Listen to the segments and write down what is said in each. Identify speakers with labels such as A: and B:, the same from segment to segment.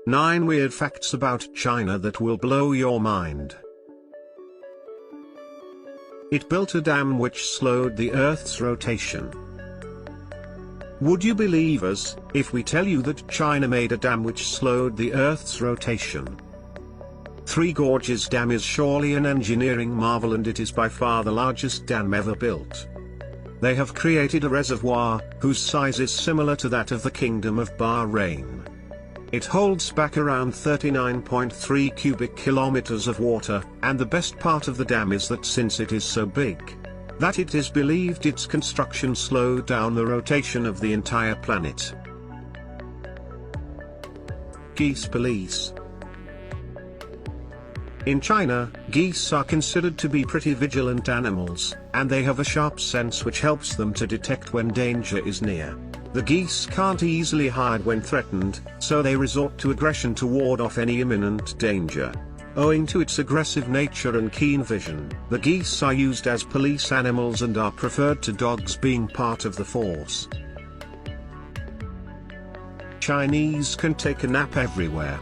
A: 9 weird facts about China that will blow your mind. It built a dam which slowed the Earth's rotation. Would you believe us, if we tell you that China made a dam which slowed the Earth's rotation? Three Gorges Dam is surely an engineering marvel, and it is by far the largest dam ever built. They have created a reservoir, whose size is similar to that of the Kingdom of Bahrain. It holds back around 39.3 cubic kilometers of water, and the best part of the dam is that since it is so big, that it is believed its construction slowed down the rotation of the entire planet. Geese police. In China, geese are considered to be pretty vigilant animals, and they have a sharp sense which helps them to detect when danger is near. The geese can't easily hide when threatened, so they resort to aggression to ward off any imminent danger. Owing to its aggressive nature and keen vision, the geese are used as police animals and are preferred to dogs, being part of the force. Chinese can take a nap everywhere.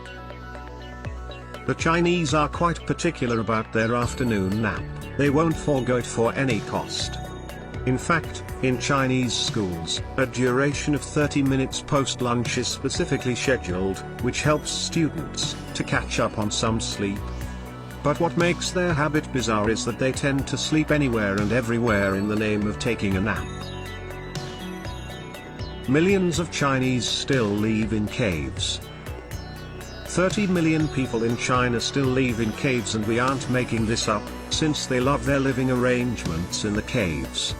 A: The Chinese are quite particular about their afternoon nap. They won't forego it for any cost. In fact, in Chinese schools, a duration of 30 minutes post-lunch is specifically scheduled, which helps students to catch up on some sleep. But what makes their habit bizarre is that they tend to sleep anywhere and everywhere in the name of taking a nap. Millions of Chinese still live in caves. 30 million people in China still live in caves, and we aren't making this up, since they love their living arrangements in the caves.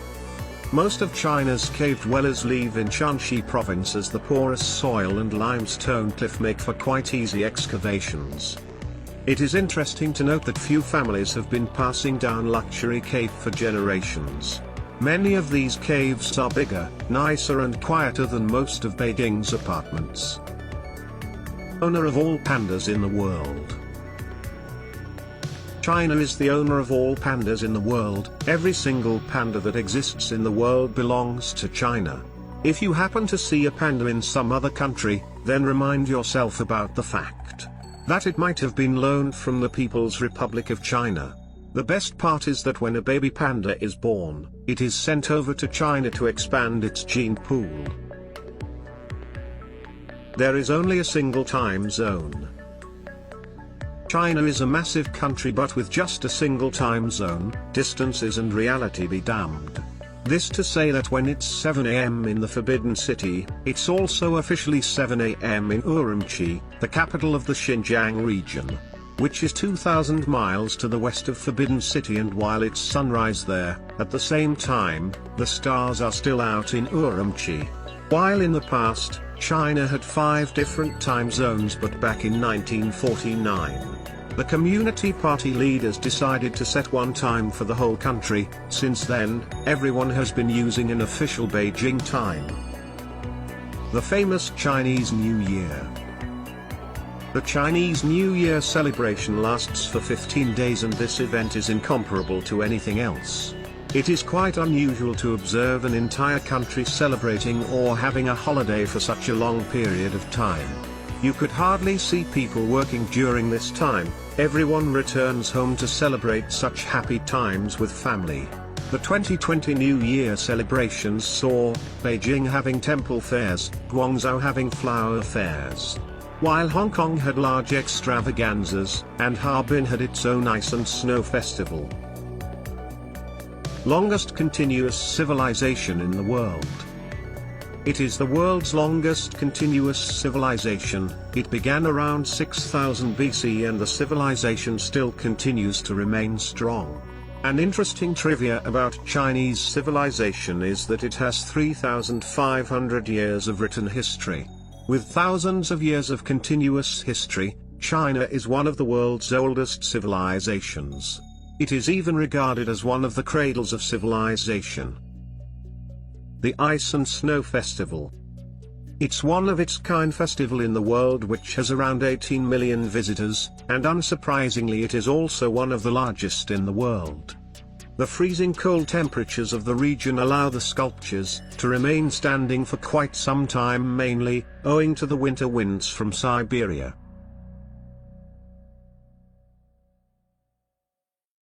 A: Most of China's cave dwellers live in Shanxi province, as the porous soil and limestone cliff make for quite easy excavations. It is interesting to note that few families have been passing down luxury cave for generations. Many of these caves are bigger, nicer and quieter than most of Beijing's apartments. Owner of all pandas in the world. China is the owner of all pandas in the world. Every single panda that exists in the world belongs to China. If you happen to see a panda in some other country, then remind yourself about the fact that it might have been loaned from the People's Republic of China. The best part is that when a baby panda is born, it is sent over to China to expand its gene pool. There is only a single time zone. China is a massive country, but with just a single time zone, distances and reality be damned. This to say that when it's 7 AM in the Forbidden City, it's also officially 7 AM in Urumqi, the capital of the Xinjiang region, which is 2,000 miles to the west of Forbidden City, and while it's sunrise there, at the same time, the stars are still out in Urumqi. While in the past, China had 5 different time zones, but back in 1949, the Communist Party leaders decided to set one time for the whole country. Since then, everyone has been using an official Beijing time. The famous Chinese New Year. The Chinese New Year celebration lasts for 15 days, and this event is incomparable to anything else. It is quite unusual to observe an entire country celebrating or having a holiday for such a long period of time. You could hardly see people working during this time. Everyone returns home to celebrate such happy times with family. The 2020 New Year celebrations saw Beijing having temple fairs, Guangzhou having flower fairs, while Hong Kong had large extravaganzas, and Harbin had its own ice and snow festival. Longest continuous civilization in the world. It is the world's longest continuous civilization. It began around 6000 BC, and the civilization still continues to remain strong. An interesting trivia about Chinese civilization is that it has 3,500 years of written history. With thousands of years of continuous history, China is one of the world's oldest civilizations. It is even regarded as one of the cradles of civilization. The Ice and Snow Festival. It's one of its kind festival in the world, which has around 18 million visitors, and unsurprisingly it is also one of the largest in the world. The freezing cold temperatures of the region allow the sculptures to remain standing for quite some time, mainly owing to the winter winds from Siberia.